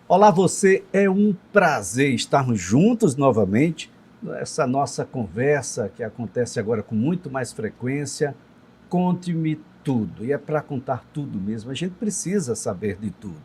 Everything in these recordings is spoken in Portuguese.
Olá, você, é um prazer estarmos juntos novamente nessa nossa conversa que acontece agora com muito mais frequência. Conte-me tudo, e é para contar tudo mesmo, a gente precisa saber de tudo.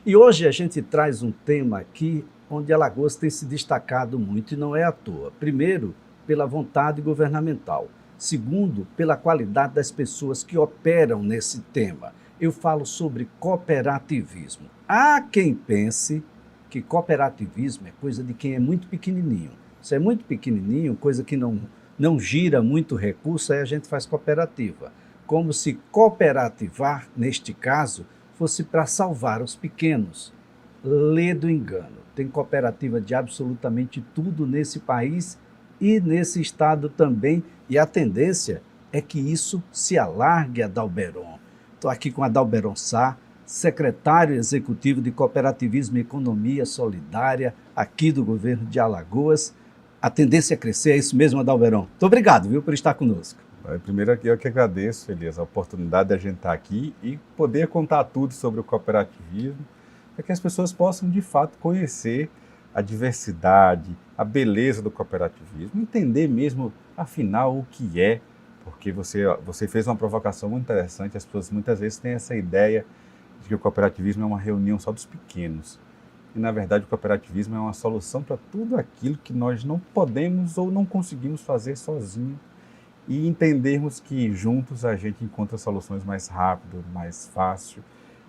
E hoje a gente traz um tema aqui onde Alagoas tem se destacado muito e não é à toa. Primeiro, pela vontade governamental. Segundo, pela qualidade das pessoas que operam nesse tema. Eu falo sobre cooperativismo. Há quem pense que cooperativismo é coisa de quem é muito pequenininho. Se é muito pequenininho, coisa que não gira muito recurso, aí a gente faz cooperativa. Como se cooperativar, neste caso, fosse para salvar os pequenos. Lê do engano. Tem cooperativa de absolutamente tudo nesse país e nesse estado também, e a tendência é que isso se alargue a Dalberon. Estou aqui com Adalberon Sá, secretário executivo de Cooperativismo e Economia Solidária aqui do governo de Alagoas. A tendência é crescer, é isso mesmo, Adalberon? Muito obrigado, viu, por estar conosco. Primeiro aqui eu que agradeço, Elias, a oportunidade de a gente estar aqui e poder contar tudo sobre o cooperativismo, para que as pessoas possam de fato conhecer a diversidade, a beleza do cooperativismo, entender mesmo afinal o que é, porque você fez uma provocação muito interessante, as pessoas muitas vezes têm essa ideia de que o cooperativismo é uma reunião só dos pequenos. E, na verdade, o cooperativismo é uma solução para tudo aquilo que nós não podemos ou não conseguimos fazer sozinho, e entendermos que juntos a gente encontra soluções mais rápido, mais fácil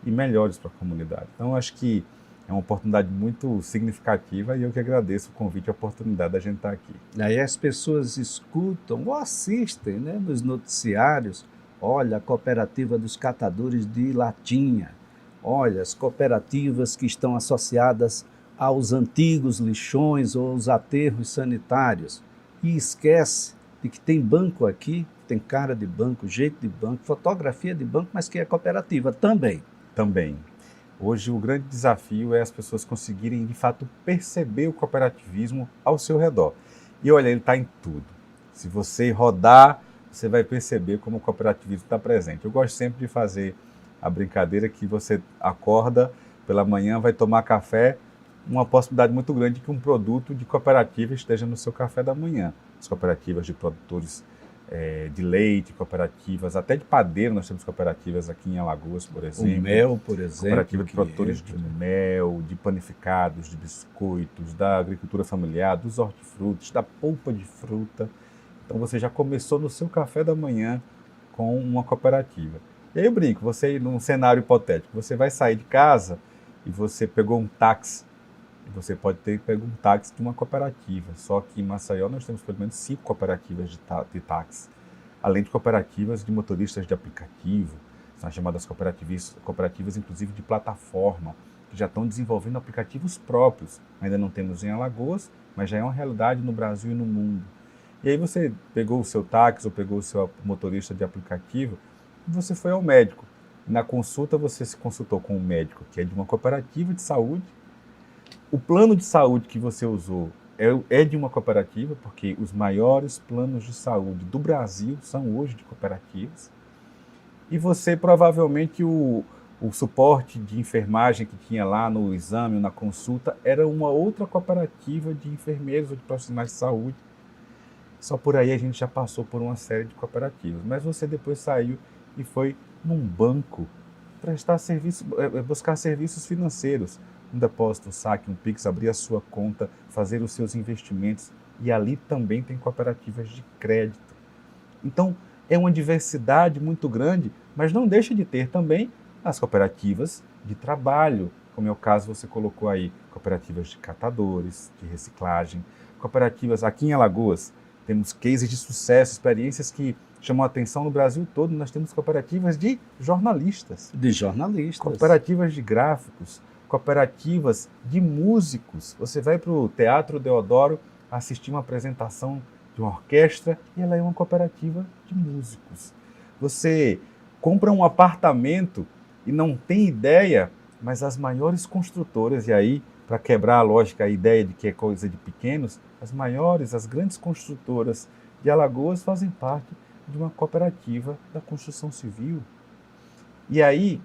e melhores para a comunidade. Então, acho que é uma oportunidade muito significativa e eu que agradeço o convite e a oportunidade da gente estar aqui. Aí as pessoas escutam ou assistem, né, nos noticiários, olha, a cooperativa dos catadores de latinha, olha, as cooperativas que estão associadas aos antigos lixões ou aos aterros sanitários, e esquece de que tem banco aqui, tem cara de banco, jeito de banco, fotografia de banco, mas que é cooperativa também. Também. Hoje o grande desafio é as pessoas conseguirem de fato perceber o cooperativismo ao seu redor. E olha, ele está em tudo. Se você rodar, você vai perceber como o cooperativismo está presente. Eu gosto sempre de fazer a brincadeira que você acorda pela manhã, vai tomar café, uma possibilidade muito grande de que um produto de cooperativa esteja no seu café da manhã. As cooperativas de produtores de leite, cooperativas, até de padeiro, nós temos cooperativas aqui em Alagoas, por exemplo. O mel, por exemplo. Cooperativa de produtores de mel, de panificados, de biscoitos, da agricultura familiar, dos hortifrutis, da polpa de fruta. Então você já começou no seu café da manhã com uma cooperativa. E aí eu brinco, você num cenário hipotético, você vai sair de casa e você pegou um táxi. Você pode ter pego um táxi de uma cooperativa, só que em Maceió nós temos pelo menos 5 cooperativas de táxi, além de cooperativas de motoristas de aplicativo, são as chamadas cooperativas inclusive de plataforma, que já estão desenvolvendo aplicativos próprios. Ainda não temos em Alagoas, mas já é uma realidade no Brasil e no mundo. E aí você pegou o seu táxi ou pegou o seu motorista de aplicativo e você foi ao médico. Na consulta você se consultou com um médico que é de uma cooperativa de saúde. O plano de saúde que você usou é de uma cooperativa, porque os maiores planos de saúde do Brasil são hoje de cooperativas. E você provavelmente o suporte de enfermagem que tinha lá no exame, na consulta, era uma outra cooperativa de enfermeiros ou de profissionais de saúde. Só por aí a gente já passou por uma série de cooperativas. Mas você depois saiu e foi num banco prestar serviço, buscar serviços financeiros. Um depósito, um saque, um Pix, abrir a sua conta, fazer os seus investimentos. E ali também tem cooperativas de crédito. Então, é uma diversidade muito grande, mas não deixa de ter também as cooperativas de trabalho, como é o caso você colocou aí, cooperativas de catadores, de reciclagem, cooperativas aqui em Alagoas, temos cases de sucesso, experiências que chamam a atenção no Brasil todo, nós temos cooperativas de jornalistas. De jornalistas. Cooperativas de gráficos, cooperativas de músicos. Você vai para o Teatro Deodoro assistir uma apresentação de uma orquestra e ela é uma cooperativa de músicos. Você compra um apartamento e não tem ideia, mas as maiores construtoras, e aí, para quebrar a lógica, a ideia de que é coisa de pequenos, as maiores, as grandes construtoras de Alagoas fazem parte de uma cooperativa da construção civil. E aí,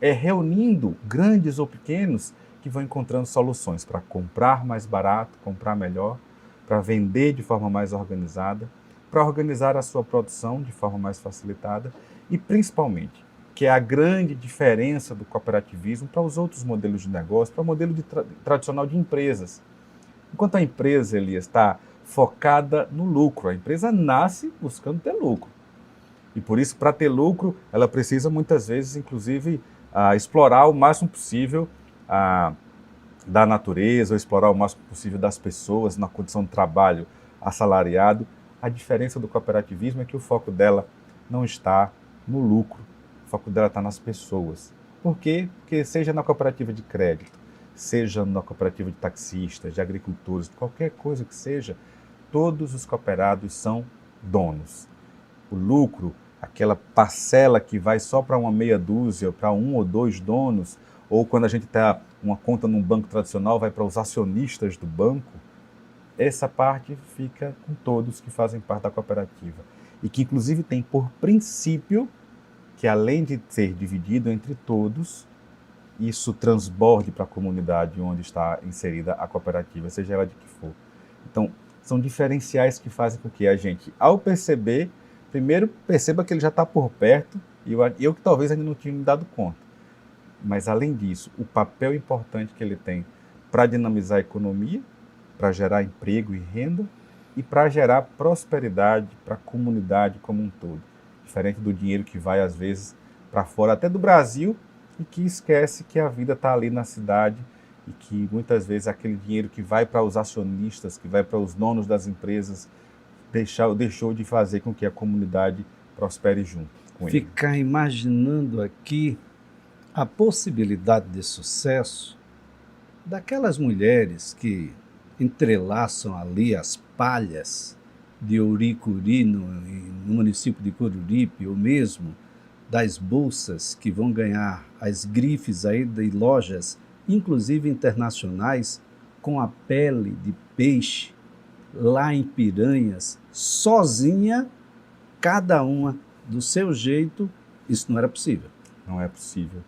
reunindo grandes ou pequenos que vão encontrando soluções para comprar mais barato, comprar melhor, para vender de forma mais organizada, para organizar a sua produção de forma mais facilitada e, principalmente, que é a grande diferença do cooperativismo para os outros modelos de negócio, para o modelo tradicional de empresas. Enquanto a empresa, Elias, está focada no lucro, a empresa nasce buscando ter lucro. E por isso, para ter lucro, ela precisa muitas vezes, inclusive, explorar o máximo possível da natureza, ou explorar o máximo possível das pessoas na condição de trabalho assalariado. A diferença do cooperativismo é que o foco dela não está no lucro, o foco dela está nas pessoas. Por quê? Porque seja na cooperativa de crédito, seja na cooperativa de taxistas, de agricultores, qualquer coisa que seja, todos os cooperados são donos. O lucro, aquela parcela que vai só para uma meia dúzia, para 1 ou 2 donos, ou quando a gente tem uma conta num banco tradicional, vai para os acionistas do banco, essa parte fica com todos que fazem parte da cooperativa. E que inclusive tem por princípio que, além de ser dividido entre todos, isso transborde para a comunidade onde está inserida a cooperativa, seja ela de que for. Então, são diferenciais que fazem com que a gente, ao perceber, primeiro perceba que ele já está por perto, e eu que talvez ainda não tinha me dado conta. Mas, além disso, o papel importante que ele tem para dinamizar a economia, para gerar emprego e renda, e para gerar prosperidade para a comunidade como um todo. Diferente do dinheiro que vai, às vezes, para fora, até do Brasil, e que esquece que a vida está ali na cidade e que, muitas vezes, aquele dinheiro que vai para os acionistas, que vai para os donos das empresas, deixou de fazer com que a comunidade prospere junto com ele. Ficar imaginando aqui a possibilidade de sucesso daquelas mulheres que entrelaçam ali as palhas de Ouricuri, no município de Coruripe, ou mesmo das bolsas que vão ganhar as grifes aí de lojas, inclusive internacionais, com a pele de peixe, lá em Piranhas, sozinha, cada uma do seu jeito. Isso não era possível. Não é possível.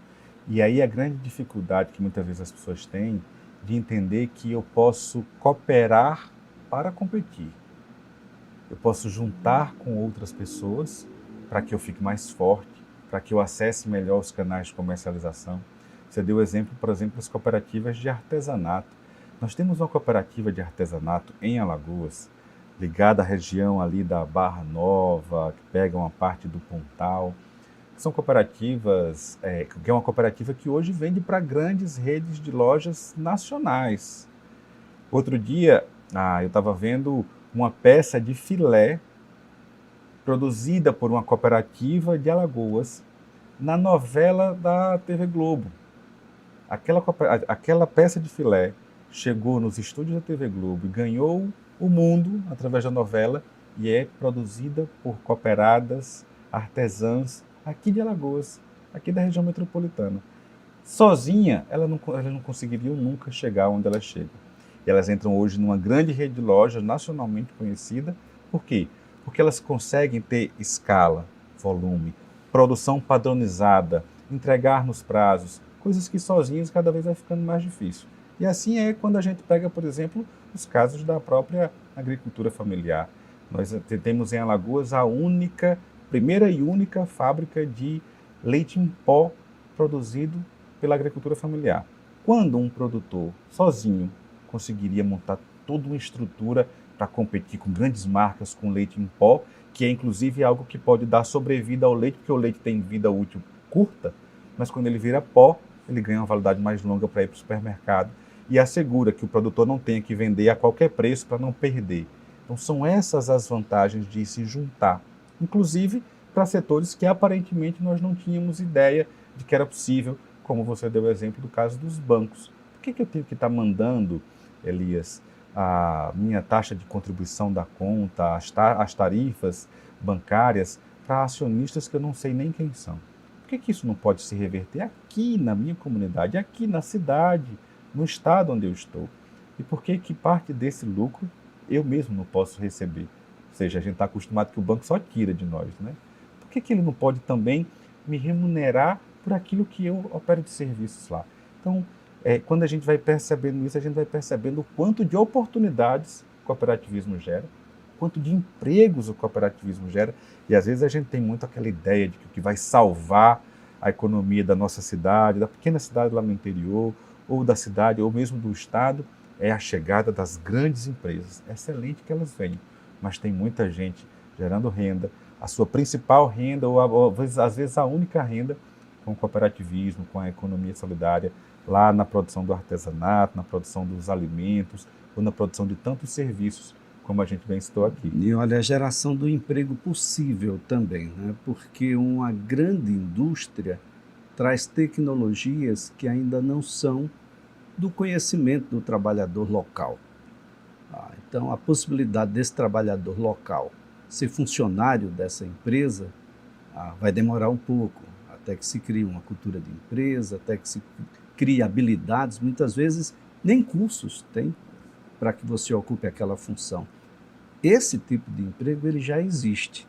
E aí a grande dificuldade que muitas vezes as pessoas têm de entender que eu posso cooperar para competir. Eu posso juntar com outras pessoas para que eu fique mais forte, para que eu acesse melhor os canais de comercialização. Você deu exemplo, por exemplo, das cooperativas de artesanato. Nós temos uma cooperativa de artesanato em Alagoas, ligada à região ali da Barra Nova, que pega uma parte do Pontal. São cooperativas, que é uma cooperativa que hoje vende para grandes redes de lojas nacionais. Outro dia, eu estava vendo uma peça de filé produzida por uma cooperativa de na novela da TV Globo. Aquela peça de filé chegou nos estúdios da TV Globo e ganhou o mundo através da novela e é produzida por cooperadas, artesãs, aqui de Alagoas, aqui da região metropolitana. Sozinha, elas não conseguiriam nunca chegar onde elas chegam. E elas entram hoje numa grande rede de lojas nacionalmente conhecida. Por quê? Porque elas conseguem ter escala, volume, produção padronizada, entregar nos prazos, coisas que sozinhas cada vez vai ficando mais difícil. E assim é quando a gente pega, por exemplo, os casos da própria agricultura familiar. Nós temos em Alagoas a primeira e única fábrica de leite em pó produzido pela agricultura familiar. Quando um produtor sozinho conseguiria montar toda uma estrutura para competir com grandes marcas com leite em pó, que é inclusive algo que pode dar sobrevida ao leite, porque o leite tem vida útil curta, mas quando ele vira pó, ele ganha uma validade mais longa para ir para o supermercado e assegura que o produtor não tenha que vender a qualquer preço para não perder. Então são essas as vantagens de se juntar, inclusive para setores que aparentemente nós não tínhamos ideia de que era possível, como você deu o exemplo do caso dos bancos. Por que eu tenho que estar mandando, Elias, a minha taxa de contribuição da conta, as tarifas bancárias para acionistas que eu não sei nem quem são? Por que isso não pode se reverter aqui na minha comunidade, aqui na cidade, no estado onde eu estou? E por que parte desse lucro eu mesmo não posso receber? Ou seja, a gente está acostumado que o banco só tira de nós, né? Por que ele não pode também me remunerar por aquilo que eu opero de serviços lá? Então, Quando a gente vai percebendo isso, a gente vai percebendo o quanto de oportunidades o cooperativismo gera, quanto de empregos o cooperativismo gera, e às vezes a gente tem muito aquela ideia de que o que vai salvar a economia da nossa cidade, da pequena cidade lá no interior, ou da cidade, ou mesmo do estado, é a chegada das grandes empresas. É excelente que elas venham, mas tem muita gente gerando renda, a sua principal renda, ou às vezes a única renda, com o cooperativismo, com a economia solidária, lá na produção do artesanato, na produção dos alimentos, ou na produção de tantos serviços, como a gente bem citou aqui. E olha, a geração do emprego possível também, né? Porque uma grande indústria traz tecnologias que ainda não são do conhecimento do trabalhador local. Então, a possibilidade desse trabalhador local ser funcionário dessa empresa vai demorar um pouco, até que se crie uma cultura de empresa, até que se crie habilidades, muitas vezes nem cursos tem para que você ocupe aquela função. Esse tipo de emprego ele já existe.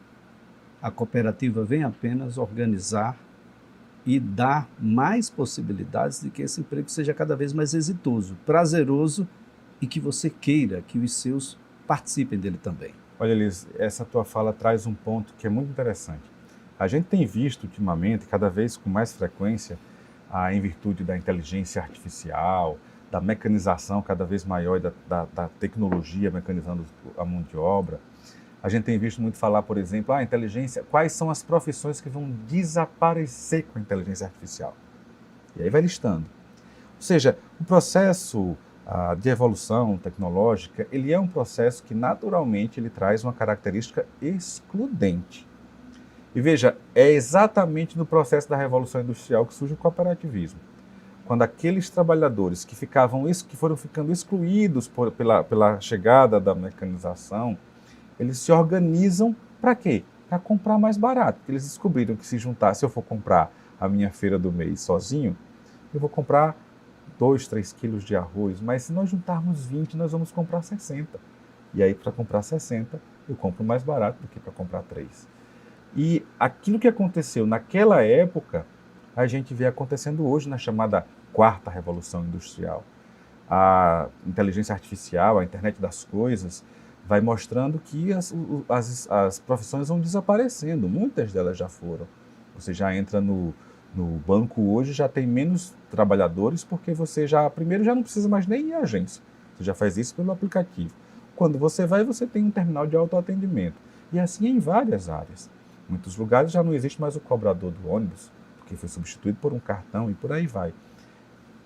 A cooperativa vem apenas organizar e dar mais possibilidades de que esse emprego seja cada vez mais exitoso, prazeroso e que você queira que os seus participem dele também. Olha, Elis, essa tua fala traz um ponto que é muito interessante. A gente tem visto ultimamente, cada vez com mais frequência, em virtude da inteligência artificial, da mecanização cada vez maior da tecnologia mecanizando a mão de obra, a gente tem visto muito falar, por exemplo, a inteligência, quais são as profissões que vão desaparecer com a inteligência artificial? E aí vai listando. Ou seja, o processo de evolução tecnológica, ele é um processo que naturalmente ele traz uma característica excludente. E veja, é exatamente no processo da Revolução Industrial que surge o cooperativismo. Quando aqueles trabalhadores que foram ficando excluídos pela chegada da mecanização, eles se organizam para quê? Para comprar mais barato. Eles descobriram que se eu for comprar a minha feira do mês sozinho, eu vou comprar 2, 3 quilos de arroz, mas se nós juntarmos 20, nós vamos comprar 60. E aí, para comprar 60, eu compro mais barato do que para comprar 3. E aquilo que aconteceu naquela época, a gente vê acontecendo hoje na chamada quarta revolução industrial. A inteligência artificial, a internet das coisas, vai mostrando que as profissões vão desaparecendo. Muitas delas já foram. Você já entra no banco hoje, já tem menos trabalhadores, porque você primeiro já não precisa mais nem ir à agência. Você já faz isso pelo aplicativo. Quando você vai, você tem um terminal de autoatendimento. E assim em várias áreas. Em muitos lugares já não existe mais o cobrador do ônibus, porque foi substituído por um cartão e por aí vai.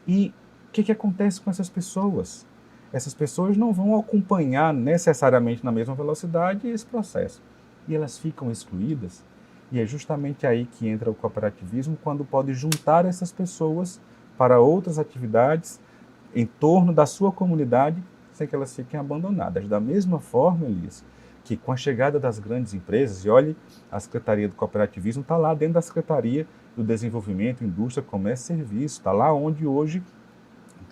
E o que acontece com essas pessoas? Essas pessoas não vão acompanhar necessariamente na mesma velocidade esse processo. E elas ficam excluídas. E é justamente aí que entra o cooperativismo, quando pode juntar essas pessoas para outras atividades em torno da sua comunidade, sem que elas fiquem abandonadas. Da mesma forma, Elias, que com a chegada das grandes empresas, e olhe, a Secretaria do Cooperativismo está lá dentro da Secretaria do Desenvolvimento, Indústria, Comércio e Serviço, está lá onde hoje,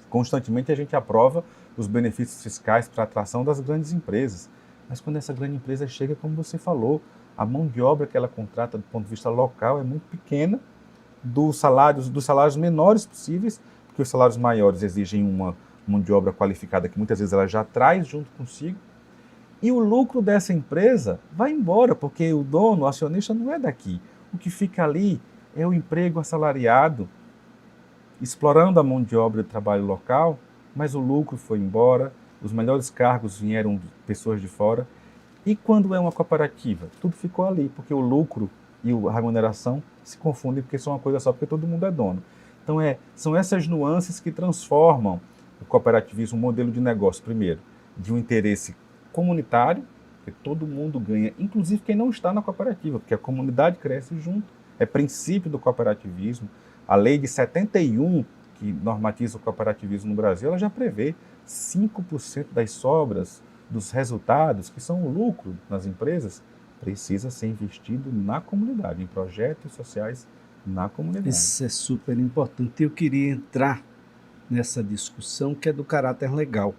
constantemente, a gente aprova os benefícios fiscais para a atração das grandes empresas. Mas quando essa grande empresa chega, como você falou, a mão de obra que ela contrata do ponto de vista local é muito pequena, dos salários menores possíveis, porque os salários maiores exigem uma mão de obra qualificada que muitas vezes ela já traz junto consigo, e o lucro dessa empresa vai embora, porque o dono, o acionista não é daqui. O que fica ali é o emprego assalariado, explorando a mão de obra de trabalho local, mas o lucro foi embora, os melhores cargos vieram de pessoas de fora. E quando é uma cooperativa? Tudo ficou ali, porque o lucro e a remuneração se confundem, porque são uma coisa só, porque todo mundo é dono. Então, são essas nuances que transformam o cooperativismo, um modelo de negócio, primeiro, de um interesse comunitário, porque todo mundo ganha, inclusive quem não está na cooperativa, porque a comunidade cresce junto. É princípio do cooperativismo. A lei de 71, que normatiza o cooperativismo no Brasil, ela já prevê 5% das sobras dos resultados, que são o lucro nas empresas, precisa ser investido na comunidade, em projetos sociais na comunidade. Isso é super importante. Eu queria entrar nessa discussão que é do caráter legal.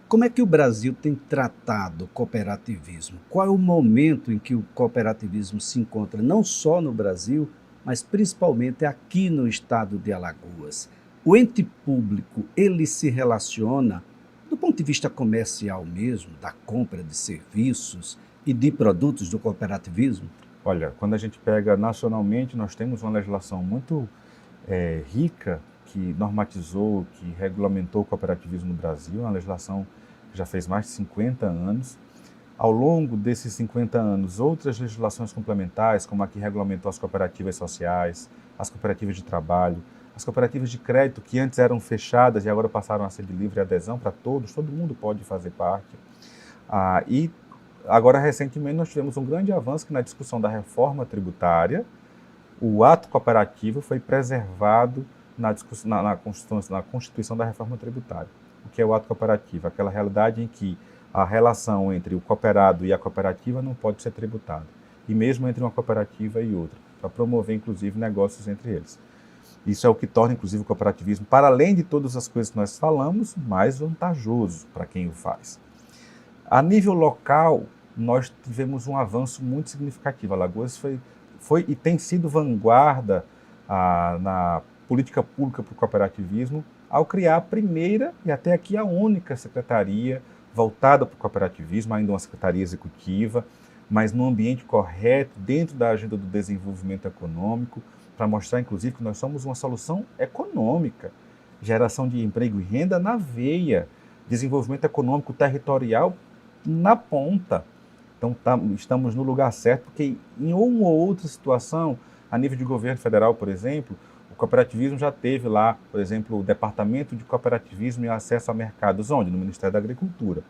Como é que o Brasil tem tratado o cooperativismo? Qual é o momento em que o cooperativismo se encontra, não só no Brasil, mas principalmente aqui no estado de Alagoas? O ente público, ele se relaciona, do ponto de vista comercial mesmo, da compra de serviços e de produtos do cooperativismo? Olha, quando a gente pega nacionalmente, nós temos uma legislação muito rica que normatizou, que regulamentou o cooperativismo no Brasil, uma legislação que já fez mais de 50 anos. Ao longo desses 50 anos, outras legislações complementares, como a que regulamentou as cooperativas sociais, as cooperativas de trabalho, as cooperativas de crédito, que antes eram fechadas e agora passaram a ser de livre adesão para todos, todo mundo pode fazer parte. E agora, recentemente, nós tivemos um grande avanço que na discussão da reforma tributária, o ato cooperativo foi preservado na Constituição da reforma tributária. O que é o ato cooperativo? Aquela realidade em que a relação entre o cooperado e a cooperativa não pode ser tributada. E mesmo entre uma cooperativa e outra, para promover, inclusive, negócios entre eles. Isso é o que torna, inclusive, o cooperativismo, para além de todas as coisas que nós falamos, mais vantajoso para quem o faz. A nível local, nós tivemos um avanço muito significativo. Alagoas foi e tem sido vanguarda na política pública para o cooperativismo ao criar a primeira e até aqui a única secretaria voltada para o cooperativismo, ainda uma secretaria executiva, mas num ambiente correto, dentro da agenda do desenvolvimento econômico, para mostrar, inclusive, que nós somos uma solução econômica, geração de emprego e renda na veia, desenvolvimento econômico territorial na ponta. Então, estamos no lugar certo, porque em uma ou outra situação, a nível de governo federal, por exemplo, o cooperativismo já teve lá, por exemplo, o Departamento de Cooperativismo e Acesso a Mercados, onde? No Ministério da Agricultura.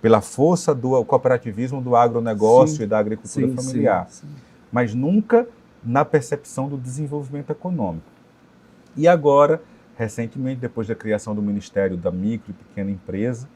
Pela força do cooperativismo do agronegócio e da agricultura familiar. Sim. Mas nunca na percepção do desenvolvimento econômico. E agora, recentemente, depois da criação do Ministério da Micro e Pequena Empresa,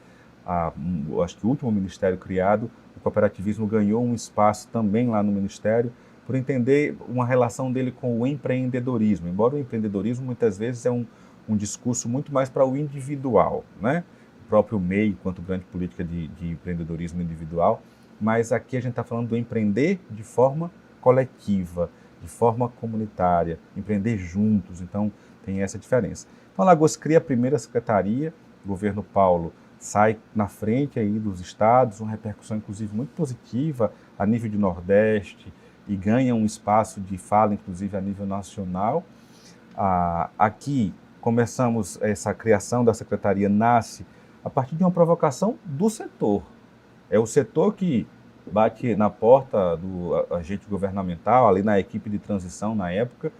acho que o último ministério criado, o cooperativismo ganhou um espaço também lá no Ministério, por entender uma relação dele com o empreendedorismo, embora o empreendedorismo muitas vezes é um discurso muito mais para o individual, né? O próprio MEI, enquanto grande política de empreendedorismo individual, mas aqui a gente está falando do empreender de forma coletiva, de forma comunitária, empreender juntos, então tem essa diferença. Então, Alagoas cria a primeira secretaria, o governo Paulo sai na frente aí dos estados, uma repercussão inclusive muito positiva a nível de Nordeste e ganha um espaço de fala inclusive a nível nacional. Aqui começamos, essa criação da secretaria nasce a partir de uma provocação do setor. É o setor que bate na porta do agente governamental, ali na equipe de transição na época,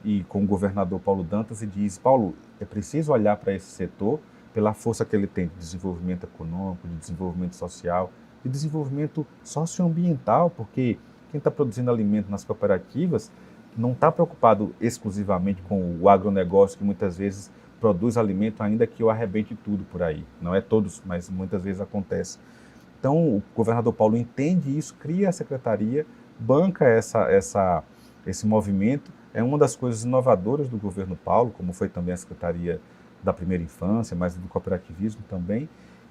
e com o governador Paulo Dantas, e diz: Paulo, é preciso olhar para esse setor pela força que ele tem de desenvolvimento econômico, de desenvolvimento social, de desenvolvimento socioambiental, porque quem está produzindo alimento nas cooperativas não está preocupado exclusivamente com o agronegócio, que muitas vezes produz alimento ainda que o arrebente tudo por aí. Não é todos, mas muitas vezes acontece. Então, o governador Paulo entende isso, cria a secretaria, banca esse movimento. É uma das coisas inovadoras do governo Paulo, como foi também a Secretaria da Primeira Infância, mas do cooperativismo também,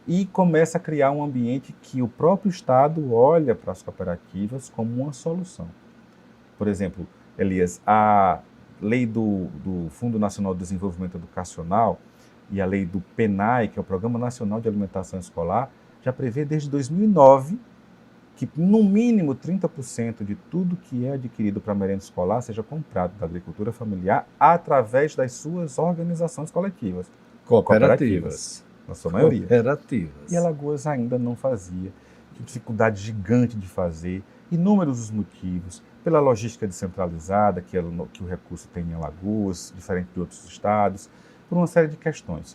e começa a criar um ambiente que o próprio Estado olha para as cooperativas como uma solução. Por exemplo, Elias, a lei do Fundo Nacional de Desenvolvimento Educacional e a lei do PNAE, que é o Programa Nacional de Alimentação Escolar, já prevê desde 2009 que no mínimo 30% de tudo que é adquirido para a merenda escolar seja comprado da agricultura familiar através das suas organizações coletivas. Cooperativas. Na sua maioria. Cooperativas. E Alagoas ainda não fazia. Dificuldade gigante de fazer. Inúmeros os motivos. Pela logística descentralizada que o recurso tem em Alagoas, diferente de outros estados, por uma série de questões.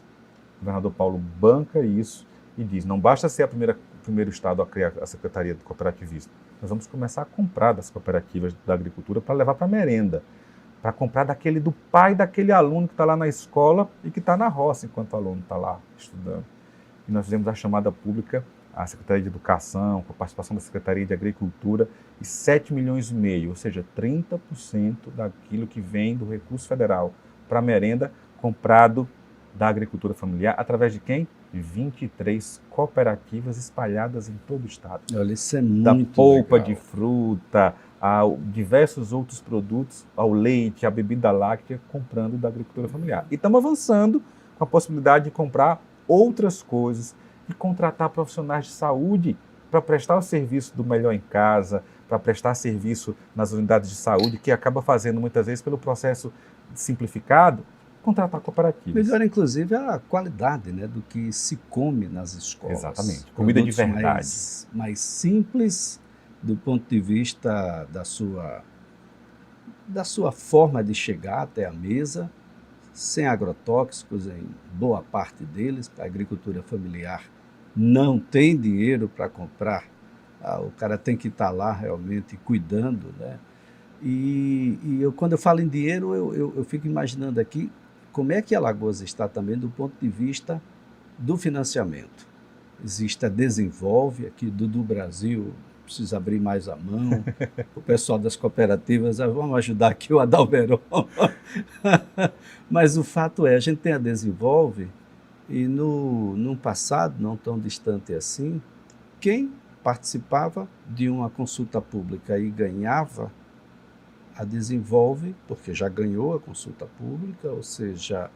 O governador Paulo banca isso e diz: não basta ser o primeiro estado a criar a Secretaria do Cooperativismo, nós vamos começar a comprar das cooperativas da agricultura para levar para a merenda, para comprar do pai daquele aluno que está lá na escola e que está na roça enquanto o aluno está lá estudando. E nós fizemos a chamada pública, a Secretaria de Educação, com a participação da Secretaria de Agricultura, e 7,5 milhões, ou seja, 30% daquilo que vem do recurso federal para a merenda, comprado da agricultura familiar, através de quem? De 23 cooperativas espalhadas em todo o estado. Olha, isso é muito da polpa legal. De fruta, a diversos outros produtos, ao leite, à bebida láctea, comprando da agricultura familiar. E estamos avançando com a possibilidade de comprar outras coisas, de contratar profissionais de saúde para prestar o serviço do Melhor em Casa, para prestar serviço nas unidades de saúde, que acaba fazendo muitas vezes pelo processo simplificado, contratar cooperativas. Melhora, inclusive, a qualidade, né, do que se come nas escolas. Exatamente. Comida de Produtos verdade. mais simples do ponto de vista da sua forma de chegar até a mesa, sem agrotóxicos em boa parte deles. A agricultura familiar não tem dinheiro para comprar, o cara tem que estar lá realmente cuidando, né? Quando eu falo em dinheiro, eu fico imaginando aqui como é que Alagoas está também do ponto de vista do financiamento. Existe a Desenvolve, aqui do Brasil, precisa abrir mais a mão. O pessoal das cooperativas, vamos ajudar aqui o Adalberto. Mas o fato é, a gente tem a Desenvolve e no passado, não tão distante assim, quem participava de uma consulta pública e ganhava, a Desenvolve, porque já ganhou a consulta pública, ou seja,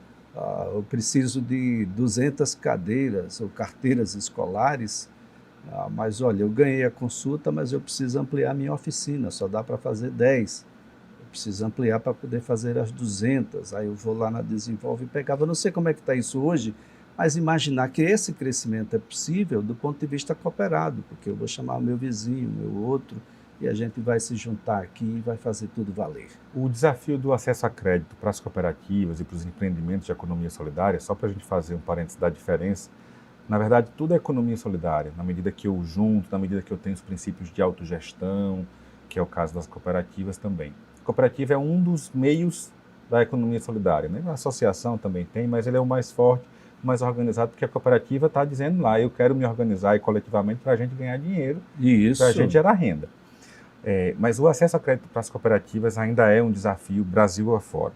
eu preciso de 200 cadeiras ou carteiras escolares, mas olha, eu ganhei a consulta, mas eu preciso ampliar a minha oficina, só dá para fazer 10. Eu preciso ampliar para poder fazer as 200. Aí eu vou lá na Desenvolve e pegava. Eu não sei como é que está isso hoje, mas imaginar que esse crescimento é possível do ponto de vista cooperado, porque eu vou chamar o meu vizinho, o meu outro, e a gente vai se juntar aqui e vai fazer tudo valer. O desafio do acesso a crédito para as cooperativas e para os empreendimentos de economia solidária, só para a gente fazer um parênteses da diferença, na verdade tudo é economia solidária, na medida que eu junto, na medida que eu tenho os princípios de autogestão, que é o caso das cooperativas também. A cooperativa é um dos meios da economia solidária, né? A associação também tem, mas ele é o mais forte, o mais organizado, porque a cooperativa está dizendo lá, eu quero me organizar e coletivamente para a gente ganhar dinheiro, para a gente gerar renda. Mas o acesso a crédito para as cooperativas ainda é um desafio Brasil afora.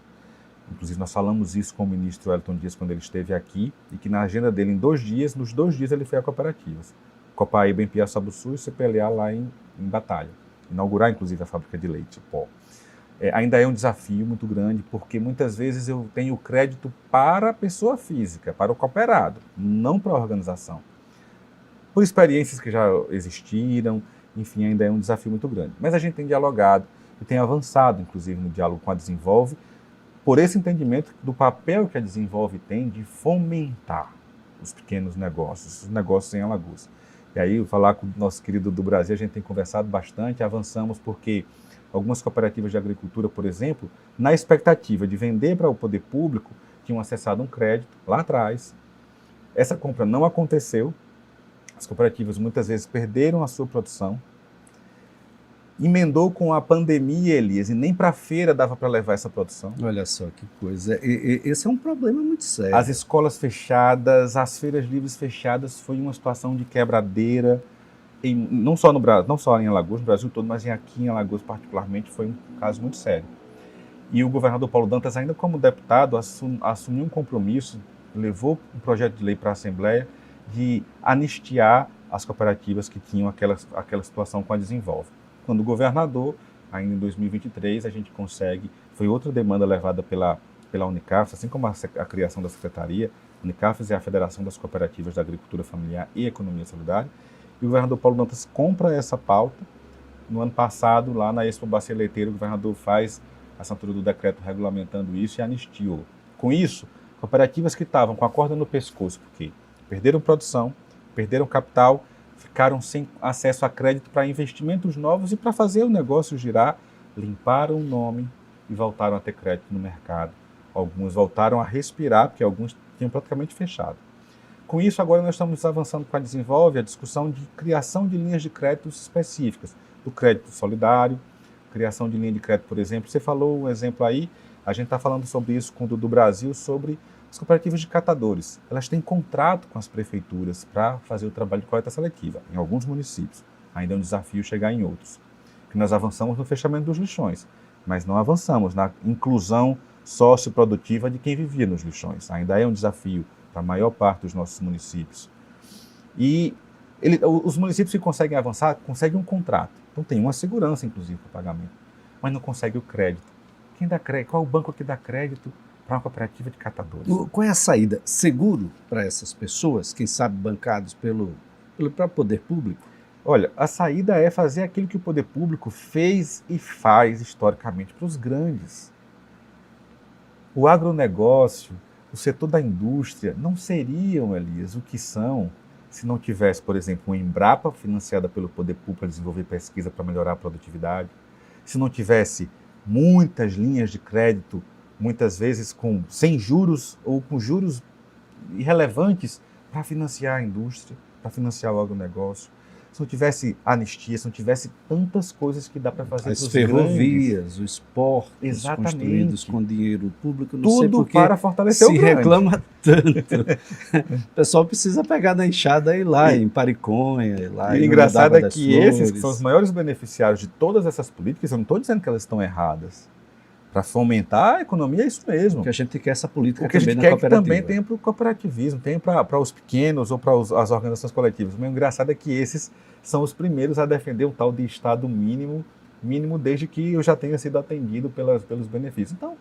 Inclusive, nós falamos isso com o ministro Wellington Dias quando ele esteve aqui, e que na agenda dele, nos 2 dias, ele foi a cooperativas. Copaíba em Piaçabuçu e CPLA lá em Batalha. Inaugurar, inclusive, a fábrica de leite pó. Ainda é um desafio muito grande, porque muitas vezes eu tenho crédito para a pessoa física, para o cooperado, não para a organização. Por experiências que já existiram, enfim, ainda é um desafio muito grande. Mas a gente tem dialogado e tem avançado, inclusive, no diálogo com a Desenvolve, por esse entendimento do papel que a Desenvolve tem de fomentar os pequenos negócios, os negócios em Alagoas. E aí, falar com o nosso querido do Brasil, a gente tem conversado bastante, avançamos porque algumas cooperativas de agricultura, por exemplo, na expectativa de vender para o poder público, tinham acessado um crédito lá atrás. Essa compra não aconteceu. As cooperativas muitas vezes perderam a sua produção. Emendou com a pandemia, Elias, e nem para a feira dava para levar essa produção. Olha só que coisa. Esse é um problema muito sério. As escolas fechadas, as feiras livres fechadas, foi uma situação de quebradeira. Não só em Alagoas, no Brasil todo, mas aqui em Alagoas particularmente, foi um caso muito sério. E o governador Paulo Dantas, ainda como deputado, assumiu um compromisso, levou um projeto de lei para a Assembleia de anistiar as cooperativas que tinham aquela situação com a Desenvolve. Quando o governador, ainda em 2023, a gente consegue, foi outra demanda levada pela Unicafes, assim como a criação da secretaria. Unicafes é a Federação das Cooperativas da Agricultura Familiar e Economia Solidária, e o governador Paulo Dantas compra essa pauta. No ano passado, lá na Expo Bacia Leiteira, o governador faz a assinatura do decreto regulamentando isso e anistiou. Com isso, cooperativas que estavam com a corda no pescoço, porque perderam produção, perderam capital, ficaram sem acesso a crédito para investimentos novos e para fazer o negócio girar, limparam o nome e voltaram a ter crédito no mercado. Alguns voltaram a respirar, porque alguns tinham praticamente fechado. Com isso, agora nós estamos avançando com a Desenvolve a discussão de criação de linhas de créditos específicas, do crédito solidário, criação de linha de crédito, por exemplo. Você falou um exemplo aí, a gente está falando sobre isso com o do Brasil, sobre as cooperativas de catadores. Elas têm contrato com as prefeituras para fazer o trabalho de coleta seletiva, em alguns municípios. Ainda é um desafio chegar em outros. Que nós avançamos no fechamento dos lixões, mas não avançamos na inclusão socioprodutiva de quem vivia nos lixões. Ainda é um desafio para a maior parte dos nossos municípios. E os municípios que conseguem avançar, conseguem um contrato. Então tem uma segurança, inclusive, para o pagamento, mas não consegue o crédito. Quem dá crédito? Qual é o banco que dá crédito para uma cooperativa de catadores? Qual é a saída? Seguro para essas pessoas, quem sabe bancados pelo próprio poder público? Olha, a saída é fazer aquilo que o poder público fez e faz historicamente para os grandes. O agronegócio, o setor da indústria não seriam, Elias, o que são se não tivesse, por exemplo, uma Embrapa financiada pelo poder público para desenvolver pesquisa para melhorar a produtividade, se não tivesse muitas linhas de crédito, muitas vezes sem juros ou com juros irrelevantes para financiar a indústria, para financiar o agronegócio. Se não tivesse anistia, se não tivesse tantas coisas que dá para fazer As pros ferrovias, grandes. os portos Exatamente. construídos com dinheiro público, não sei Tudo por que para fortalecer o se grande. reclama tanto. O pessoal precisa pegar na enxada e ir lá em Pariconha, lá E o em engraçado Uidaba é das que esses que Flores. são os maiores beneficiários de todas essas políticas, eu não estou dizendo que elas estão erradas. Para fomentar a economia é isso mesmo. Porque a gente quer essa política O que a também gente na quer que cooperativa. também tenha para o cooperativismo, tenha para os pequenos ou para as organizações coletivas. Mas o engraçado é que esses são os primeiros a defender o tal de Estado mínimo desde que eu já tenha sido atendido pelos benefícios. Então,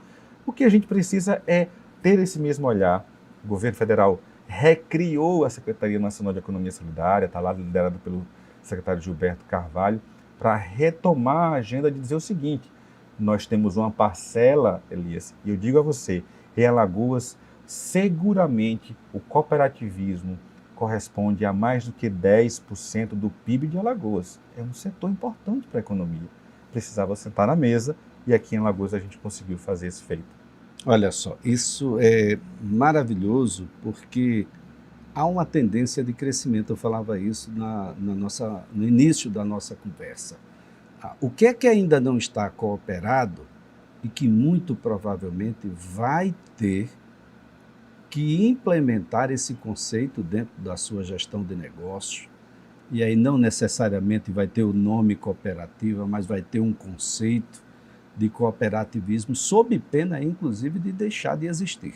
o que a gente precisa é ter esse mesmo olhar. O governo federal recriou a Secretaria Nacional de Economia Solidária, está lá liderada pelo secretário Gilberto Carvalho, para retomar a agenda de dizer o seguinte: nós temos uma parcela, Elias, e eu digo a você, em Alagoas, seguramente o cooperativismo corresponde a mais do que 10% do PIB de Alagoas. É um setor importante para a economia. Precisava sentar na mesa e aqui em Alagoas a gente conseguiu fazer esse feito. Olha só, isso é maravilhoso porque há uma tendência de crescimento. Eu falava isso no início da nossa conversa. O que é que ainda não está cooperado e que muito provavelmente vai ter que implementar esse conceito dentro da sua gestão de negócio, e aí não necessariamente vai ter o nome cooperativa, mas vai ter um conceito de cooperativismo sob pena, inclusive, de deixar de existir.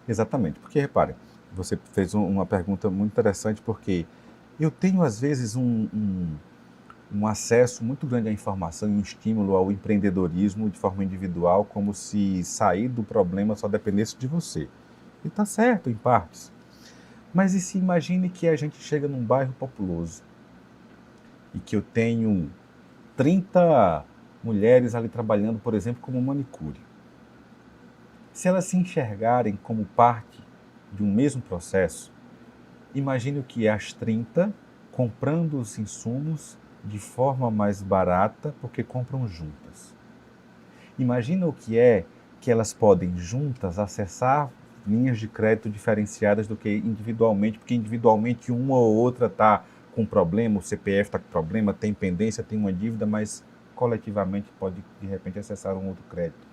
Exatamente, porque repare, você fez uma pergunta muito interessante, porque eu tenho às vezes um acesso muito grande à informação e um estímulo ao empreendedorismo de forma individual, como se sair do problema só dependesse de você. E está certo, em partes. Mas e se imagine que a gente chega num bairro populoso e que eu tenho 30 mulheres ali trabalhando, por exemplo, como manicure. Se elas se enxergarem como parte de um mesmo processo, imagine o que é as 30 comprando os insumos de forma mais barata porque compram juntas. Imagina o que é que elas podem juntas acessar linhas de crédito diferenciadas do que individualmente, porque individualmente uma ou outra está com problema, o CPF está com problema, tem pendência, tem uma dívida, mas coletivamente pode de repente acessar um outro crédito.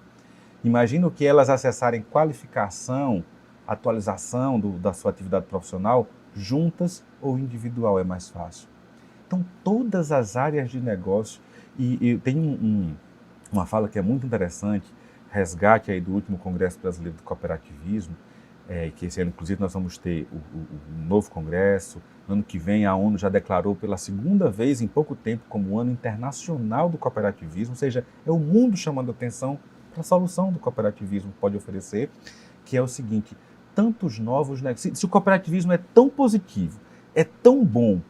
Imagina o que elas acessarem qualificação, atualização da sua atividade profissional, juntas ou individual, é mais fácil. Então, todas as áreas de negócio, e tem uma fala que é muito interessante, resgate aí do último Congresso Brasileiro do Cooperativismo, que esse ano, inclusive, nós vamos ter o novo congresso. No ano que vem, a ONU já declarou pela segunda vez em pouco tempo como o Ano Internacional do Cooperativismo, ou seja, é o mundo chamando atenção para a solução do cooperativismo pode oferecer, que é o seguinte: tantos novos negócios. Se o cooperativismo é tão positivo, é tão bom,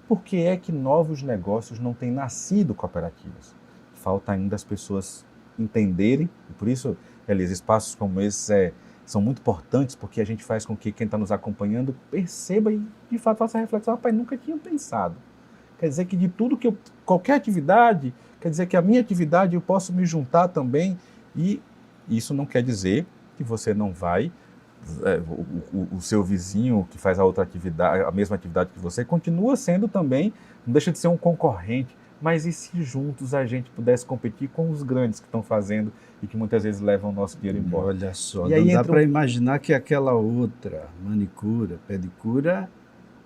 por que é que novos negócios não têm nascido cooperativas? Falta ainda as pessoas entenderem, e por isso, Elias, espaços como esses são muito importantes, porque a gente faz com que quem está nos acompanhando perceba e, de fato, faça a reflexão: rapaz, nunca tinha pensado. Quer dizer que de tudo que qualquer atividade, quer dizer que a minha atividade eu posso me juntar também, e isso não quer dizer que você não vai, o seu vizinho que faz a outra atividade, a mesma atividade que você, continua sendo também, não deixa de ser um concorrente, mas e se juntos a gente pudesse competir com os grandes que estão fazendo e que muitas vezes levam o nosso dinheiro embora? Olha só, e aí não dá para imaginar que aquela outra, manicura, pedicura,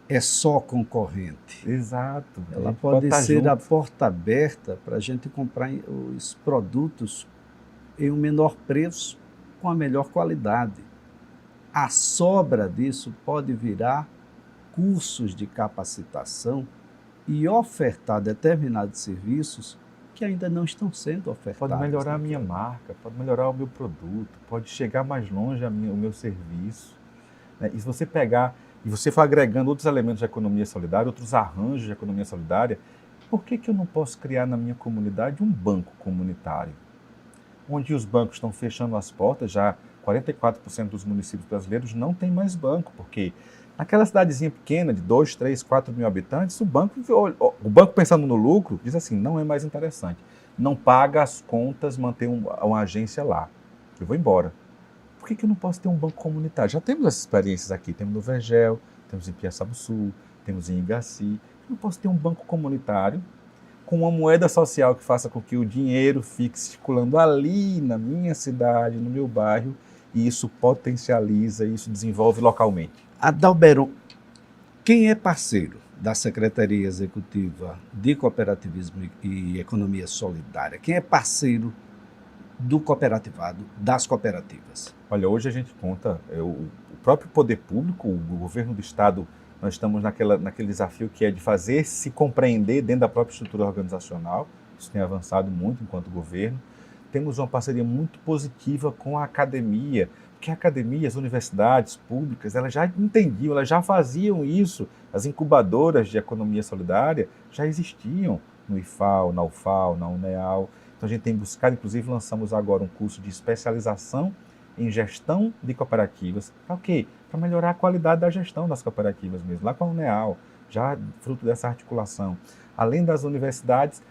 é só concorrente. Exato. Ela pode ser a porta aberta para a gente comprar os produtos em um menor preço, com a melhor qualidade. A sobra disso pode virar cursos de capacitação e ofertar determinados serviços que ainda não estão sendo ofertados. Pode melhorar a minha marca, pode melhorar o meu produto, pode chegar mais longe o meu serviço. Né? E se você pegar, e você for agregando outros elementos de economia solidária, outros arranjos de economia solidária, por que eu não posso criar na minha comunidade um banco comunitário? Onde os bancos estão fechando as portas, já 44% dos municípios brasileiros não tem mais banco, porque naquela cidadezinha pequena de 2, 3, 4 mil habitantes, o banco pensando no lucro, diz assim, não é mais interessante. Não paga as contas manter uma agência lá. Eu vou embora. Por que eu não posso ter um banco comunitário? Já temos essas experiências aqui. Temos no Vergel, temos em Piaçabuçu, temos em Igaci. Eu não posso ter um banco comunitário com uma moeda social que faça com que o dinheiro fique circulando ali na minha cidade, no meu bairro, e isso potencializa, isso desenvolve localmente. Adalberto, quem é parceiro da Secretaria Executiva de Cooperativismo e Economia Solidária? Quem é parceiro do cooperativado, das cooperativas? Olha, hoje a gente conta, o próprio poder público, o governo do Estado, nós estamos naquele desafio que é de fazer se compreender dentro da própria estrutura organizacional. Isso tem avançado muito enquanto governo. Temos uma parceria muito positiva com a academia, porque a academia, as universidades públicas, elas já entendiam, elas já faziam isso. As incubadoras de economia solidária já existiam no IFAL, na UFAL, na UNEAL. Então a gente tem buscado, inclusive lançamos agora um curso de especialização em gestão de cooperativas. Para o quê? Para melhorar a qualidade da gestão das cooperativas mesmo, lá com a UNEAL, já fruto dessa articulação. Além das universidades,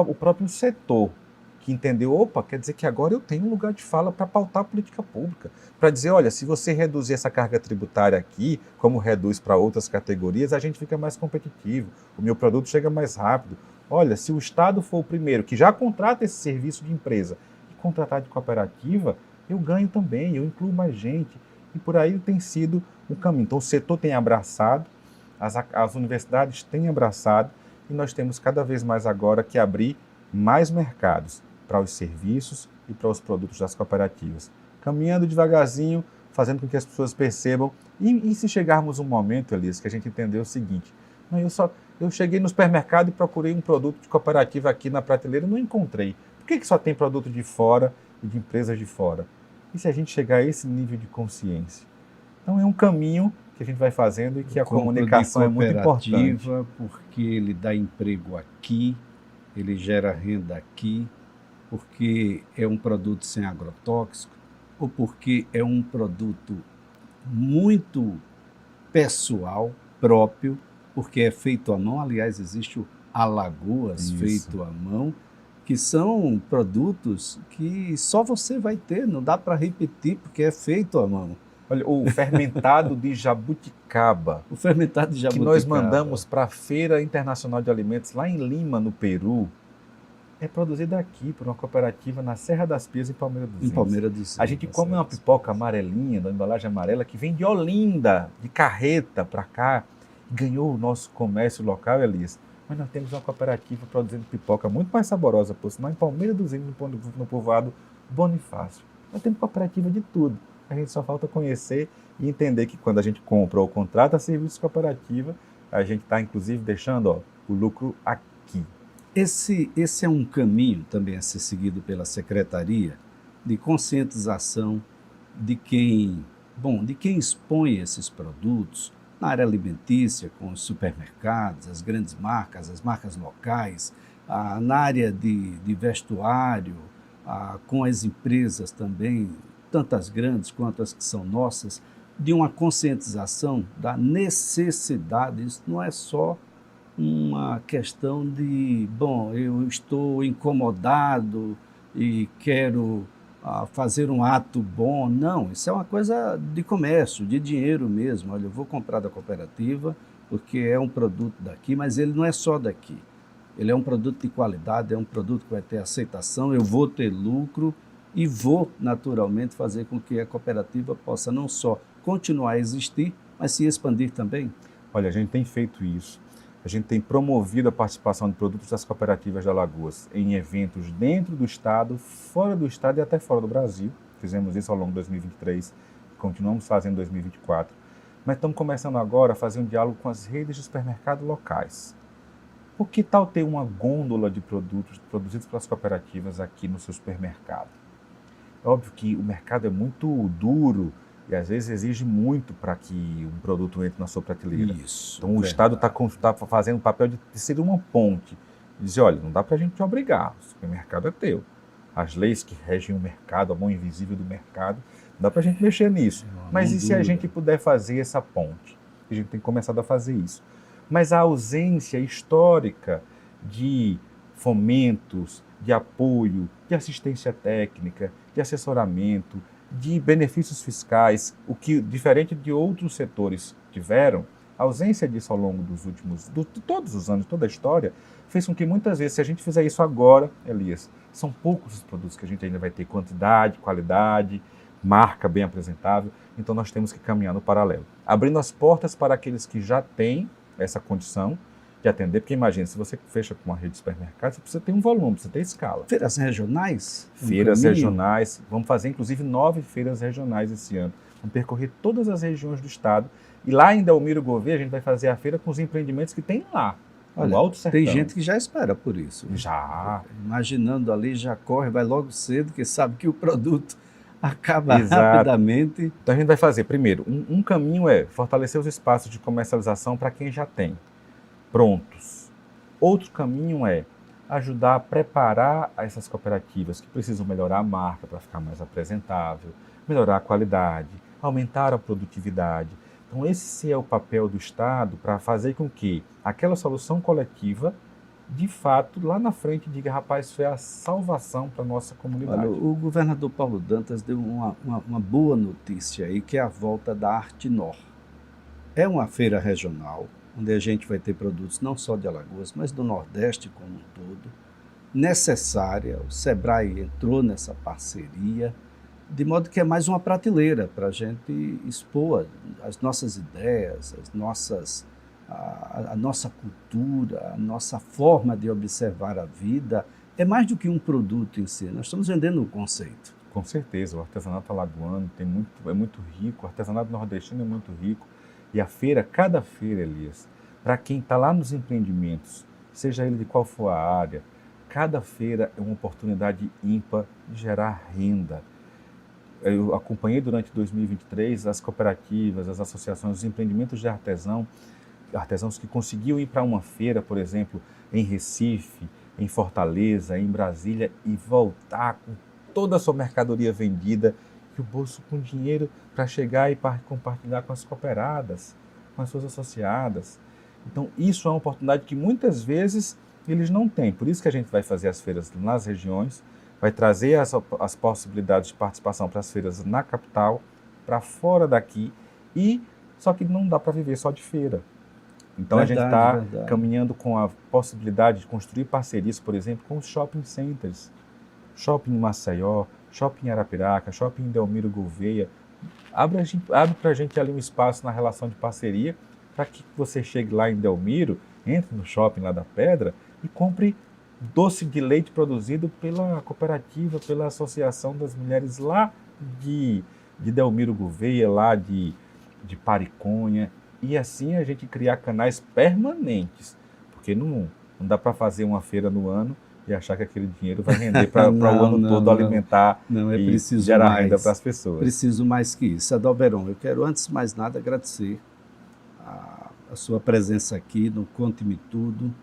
o próprio setor, que entendeu, opa, quer dizer que agora eu tenho um lugar de fala para pautar a política pública, para dizer, olha, se você reduzir essa carga tributária aqui, como reduz para outras categorias, a gente fica mais competitivo, o meu produto chega mais rápido. Olha, se o Estado for o primeiro que já contrata esse serviço de empresa e contratar de cooperativa, eu ganho também, eu incluo mais gente. E por aí tem sido o caminho. Então o setor tem abraçado, as universidades têm abraçado, e nós temos cada vez mais agora que abrir mais mercados para os serviços e para os produtos das cooperativas. Caminhando devagarzinho, fazendo com que as pessoas percebam. E se chegarmos um momento, Elias, que a gente entendeu o seguinte, não, eu cheguei no supermercado e procurei um produto de cooperativa aqui na prateleira e não encontrei. Por que só tem produto de fora e de empresas de fora? E se a gente chegar a esse nível de consciência? Então é um caminho que a gente vai fazendo e que a comunicação é muito importante. Porque ele dá emprego aqui, ele gera renda aqui, porque é um produto sem agrotóxico, ou porque é um produto muito pessoal, próprio, porque é feito à mão. Aliás, existe o Alagoas feito à mão, que são produtos que só você vai ter, não dá para repetir, porque é feito à mão. Olha, o fermentado de jabuticaba. O fermentado de jabuticaba. Que nós mandamos para a Feira Internacional de Alimentos, lá em Lima, no Peru, é produzido aqui por uma cooperativa na Serra das Pias, em Palmeira dos Índios. Em Palmeira dos Índios. A gente come uma pipoca amarelinha, da embalagem amarela, que vem de Olinda, de carreta para cá. Ganhou o nosso comércio local, Elias. Mas nós temos uma cooperativa produzindo pipoca muito mais saborosa, por sinal, em Palmeira dos Índios, no povoado Bonifácio. Nós temos cooperativa de tudo. A gente só falta conhecer e entender que quando a gente compra ou contrata serviço cooperativa, a gente está, inclusive, deixando o lucro aqui. Esse é um caminho também a ser seguido pela Secretaria de conscientização de quem expõe esses produtos na área alimentícia, com os supermercados, as grandes marcas, as marcas locais, na área de vestuário, com as empresas também, tantas grandes quanto as que são nossas, de uma conscientização da necessidade. Isso não é só uma questão de, eu estou incomodado e quero fazer um ato bom. Não, isso é uma coisa de comércio, de dinheiro mesmo. Olha, eu vou comprar da cooperativa porque é um produto daqui, mas ele não é só daqui. Ele é um produto de qualidade, é um produto que vai ter aceitação, eu vou ter lucro e vou, naturalmente, fazer com que a cooperativa possa não só continuar a existir, mas se expandir também. Olha, a gente tem feito isso. A gente tem promovido a participação de produtos das cooperativas de Alagoas em eventos dentro do Estado, fora do Estado e até fora do Brasil. Fizemos isso ao longo de 2023, continuamos fazendo em 2024. Mas estamos começando agora a fazer um diálogo com as redes de supermercado locais. Por que tal ter uma gôndola de produtos produzidos pelas cooperativas aqui no seu supermercado? É óbvio que o mercado é muito duro e às vezes exige muito para que um produto entre na sua prateleira. Isso. Então o Estado está fazendo o papel de ser uma ponte. Dizer, olha, não dá para a gente te obrigar, o supermercado é teu. As leis que regem o mercado, a mão invisível do mercado, não dá para a gente mexer nisso. Mas e se a gente puder fazer essa ponte? A gente tem começado a fazer isso. Mas a ausência histórica de fomentos, de apoio, de assistência técnica, de assessoramento, de benefícios fiscais, o que, diferente de outros setores tiveram, a ausência disso ao longo dos últimos, de todos os anos, toda a história, fez com que muitas vezes, se a gente fizer isso agora, Elias, são poucos os produtos que a gente ainda vai ter quantidade, qualidade, marca bem apresentável, então nós temos que caminhar no paralelo. Abrindo as portas para aqueles que já têm essa condição de atender, porque imagina, se você fecha com uma rede de supermercados, você precisa ter um volume, você tem escala. Feiras regionais? Feiras regionais, vamos fazer inclusive 9 feiras regionais esse ano. Vamos percorrer todas as regiões do estado e lá em Delmiro Gouveia a gente vai fazer a feira com os empreendimentos que tem lá. Olha, no Alto Sertão. Tem gente que já espera por isso. Já. Imaginando ali, já corre, vai logo cedo, porque sabe que o produto acaba Exato. rapidamente. Então a gente vai fazer, primeiro, um caminho é fortalecer os espaços de comercialização para quem já tem prontos. Outro caminho é ajudar a preparar essas cooperativas que precisam melhorar a marca para ficar mais apresentável, melhorar a qualidade, aumentar a produtividade. Então esse é o papel do Estado para fazer com que aquela solução coletiva, de fato, lá na frente diga, rapaz, foi a salvação para a nossa comunidade. Olha, o governador Paulo Dantas deu uma boa notícia aí, que é a volta da Artinor. É uma feira regional, onde a gente vai ter produtos não só de Alagoas, mas do Nordeste como um todo, necessária. O Sebrae entrou nessa parceria, de modo que é mais uma prateleira para a gente expor as nossas ideias, a nossa cultura, a nossa forma de observar a vida. É mais do que um produto em si, nós estamos vendendo um conceito. Com certeza, o artesanato alagoano é muito rico, o artesanato nordestino é muito rico. E a feira, cada feira, Elias, para quem está lá nos empreendimentos, seja ele de qual for a área, cada feira é uma oportunidade ímpar de gerar renda. Eu acompanhei durante 2023 as cooperativas, as associações, os empreendimentos de artesãos que conseguiam ir para uma feira, por exemplo, em Recife, em Fortaleza, em Brasília, e voltar com toda a sua mercadoria vendida, e o bolso com dinheiro para chegar e compartilhar com as cooperadas, com as suas associadas. Então, isso é uma oportunidade que muitas vezes eles não têm. Por isso que a gente vai fazer as feiras nas regiões, vai trazer as possibilidades de participação para as feiras na capital, para fora daqui, só que não dá para viver só de feira. Então verdade, a gente está caminhando com a possibilidade de construir parcerias, por exemplo, com os shopping centers. Shopping em Maceió, shopping em Arapiraca, shopping em Delmiro Gouveia. Abre para a gente ali um espaço na relação de parceria para que você chegue lá em Delmiro, entre no shopping lá da Pedra e compre doce de leite produzido pela cooperativa, pela Associação das Mulheres lá de Delmiro Gouveia, lá de Pariconha. E assim a gente criar canais permanentes, porque não dá para fazer uma feira no ano e achar que aquele dinheiro vai render para o ano todo alimentar e gerar renda para as pessoas. Preciso mais que isso. Adalberon, eu quero antes de mais nada agradecer a sua presença aqui no Conte-me Tudo.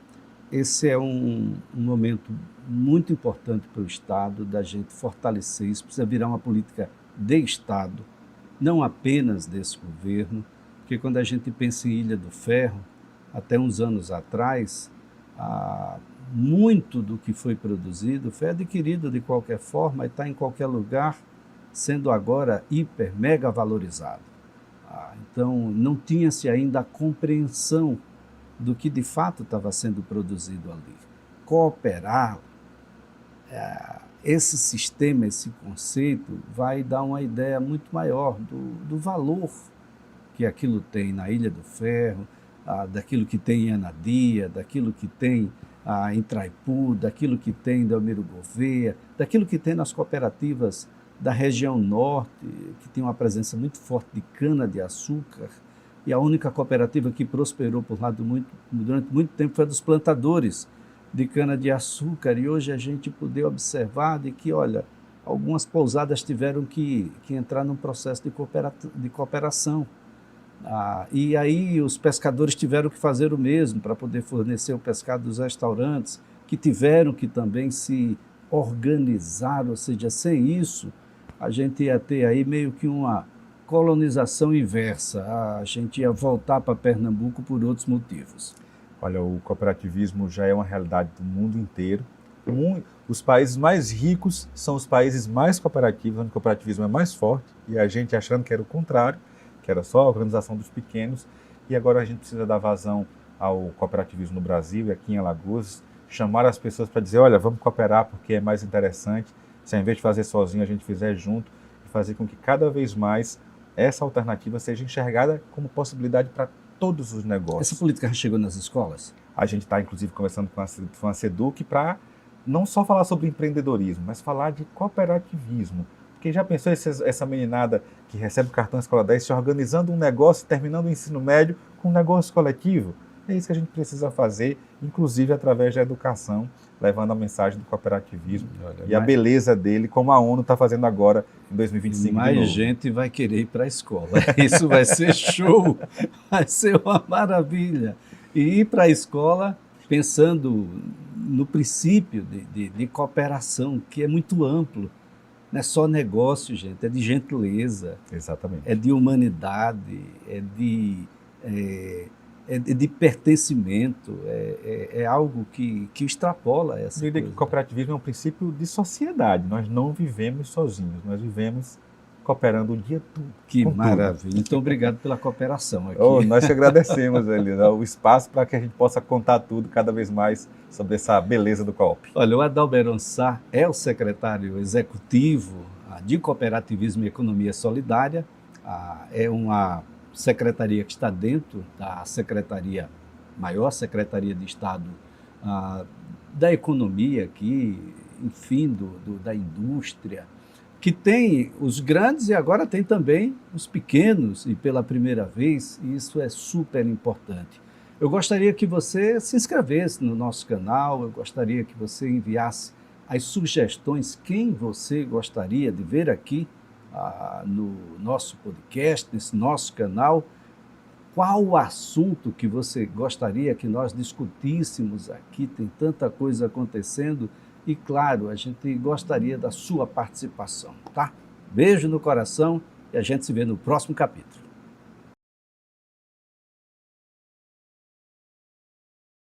Esse é um momento muito importante para o Estado, da gente fortalecer isso, precisa virar uma política de Estado, não apenas desse governo, porque quando a gente pensa em Ilha do Ferro, até uns anos atrás, muito do que foi produzido foi adquirido de qualquer forma e está em qualquer lugar, sendo agora hiper, mega valorizado. Então, não tinha-se ainda a compreensão do que de fato estava sendo produzido ali. Cooperar, esse sistema, esse conceito, vai dar uma ideia muito maior do valor que aquilo tem na Ilha do Ferro, daquilo que tem em Anadia, daquilo que tem em Traipu, daquilo que tem em Delmiro Gouveia, daquilo que tem nas cooperativas da região norte, que tem uma presença muito forte de cana-de-açúcar, e a única cooperativa que prosperou durante muito tempo foi a dos plantadores de cana-de-açúcar, e hoje a gente poder observar de que, olha, algumas pousadas tiveram que entrar num processo de cooperação. E aí os pescadores tiveram que fazer o mesmo para poder fornecer o pescado dos restaurantes, que tiveram que também se organizar, ou seja, sem isso a gente ia ter aí meio que uma colonização inversa, a gente ia voltar para Pernambuco por outros motivos. Olha, o cooperativismo já é uma realidade do mundo inteiro. Os países mais ricos são os países mais cooperativos, onde o cooperativismo é mais forte, e a gente achando que era o contrário, que era só a organização dos pequenos, e agora a gente precisa dar vazão ao cooperativismo no Brasil e aqui em Alagoas, chamar as pessoas para dizer, olha, vamos cooperar porque é mais interessante, se ao invés de fazer sozinho a gente fizer junto, e fazer com que cada vez mais essa alternativa seja enxergada como possibilidade para todos os negócios. Essa política já chegou nas escolas? A gente está, inclusive, conversando com a SEDUC para não só falar sobre empreendedorismo, mas falar de cooperativismo. Porque já pensou essa meninada que recebe o cartão Escola 10 se organizando um negócio, terminando o ensino médio com um negócio coletivo? É isso que a gente precisa fazer, inclusive através da educação, levando a mensagem do cooperativismo e a beleza dele, como a ONU está fazendo agora em 2025. Mais gente vai querer ir para a escola. Isso vai ser show, vai ser uma maravilha. E ir para a escola pensando no princípio de cooperação, que é muito amplo. Não é só negócio, gente, é de gentileza. Exatamente. É de humanidade, é de pertencimento, é algo que extrapola essa coisa. Eu diria que o cooperativismo é um princípio de sociedade. Nós não vivemos sozinhos, nós vivemos cooperando o dia todo. Que maravilha. Então, obrigado pela cooperação aqui. Nós que agradecemos, Elisa, o espaço para que a gente possa contar tudo cada vez mais sobre essa beleza do coop. Olha, o Adalberto Sá é o secretário executivo de Cooperativismo e Economia Solidária. É uma secretaria que está dentro da maior secretaria de Estado da economia aqui, enfim, da indústria, que tem os grandes e agora tem também os pequenos, e pela primeira vez, isso é super importante. Eu gostaria que você se inscrevesse no nosso canal, eu gostaria que você enviasse as sugestões, quem você gostaria de ver aqui no nosso podcast, nesse nosso canal, qual o assunto que você gostaria que nós discutíssemos aqui, tem tanta coisa acontecendo e, claro, a gente gostaria da sua participação, tá? Beijo no coração e a gente se vê no próximo capítulo.